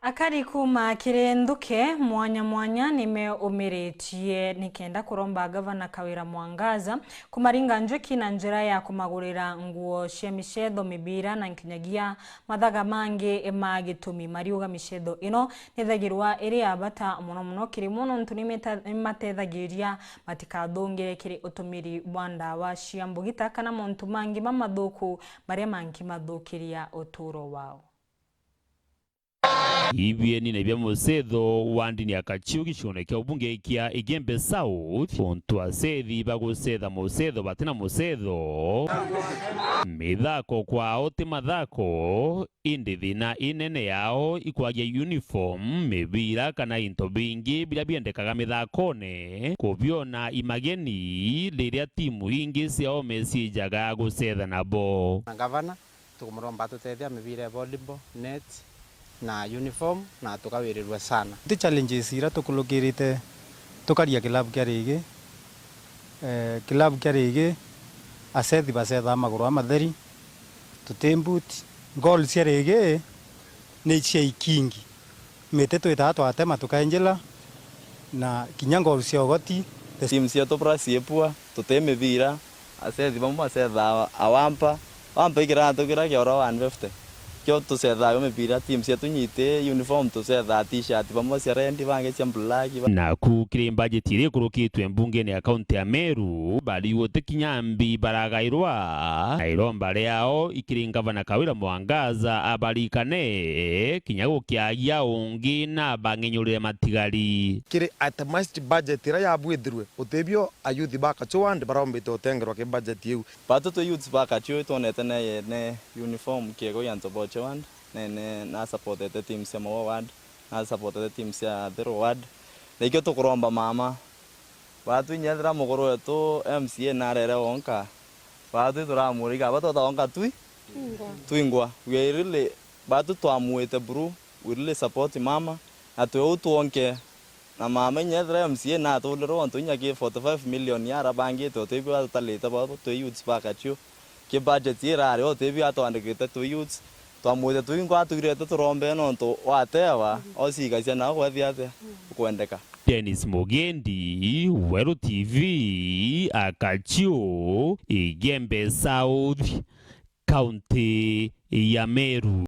Akari kuma kirenduke mwanya mwanya nimeumiretie nikenda kuromba gavana Kawira Mwangaza kumaringa njuki na njira ya kumagurira nguo cia michetho mibira na nkinyagia mathaga mangi magitumi mariuga michetho ino nithagirwa iri abata muno kiri muno ntumatethagiria matikathungire kiri utumiri bwa ndawa cia mbugita kana muntu mangi mamathuku maria mangi mathukiria uturo wao. Ibie ni nebya musetho wandini akachiu gishone kya ubunge kia Igembe South ontu asethi bagusetha musetho batina musetho mithako kwao ti mathako indi thina inene yao ikwagia uniform mibira kana into bingi bila biendekaga mithakone kubyona imageni riria timu ingi ciao mecijaga gusetha nabo. Gavana tukumuromba tutethia mibira volleyball net na uniform na tukawirirwe sana. Ti challenges ira tukulukirite tukaria kilabu kia rigi kilabu kia rigi asethi basetha maguru amatheri tutembuti goal cia rigi ni cia ikingi mitetu itatu atema tukaenjela na kinya goal cia ogoti team cia topra ciepua tutemivira asethi bamwe asetha awampa igira tukira kia oro 150 kyo tusetha mipira team cia tunyite uniform tusetha t-shirt bamwe cia red bange cia black na ku kire budget iri kurukitwe mbunge ni account ya Meru bali wote kinyambi baragairwa na iromba riao ikiri gavana Kawira Mwangaza abarikane kinyago kiagia ungi na bangenyurire matigari kiri atamast budget ira yabwithirwe utebio ayuthi baka chwande barombite utengerwa ke budget yu batu to youth baka chwe tonete ne uniform kiego yanto bocho wand na support the team cia Mawa ward na support the team cia Thero ward nikyo tukuromba mama batu nyethera mugoro wetu MCA na rere onka batu turamurika batu onka tuingwa we really batu twamuite bro we really support mama na tuonke na mama nyethera MCA na tulero onto nyaki 45 million yara bangi to tebi ataleta batu to youth bakacho ke budget ira ro tebi atwandikite to youth twamuite tuingwa tuirete turombe no nto watewa osika cia na gwathiate kuendeka. Dennis Mugendi, Weru TV, Akachiu, Igembe South, County ya Meru.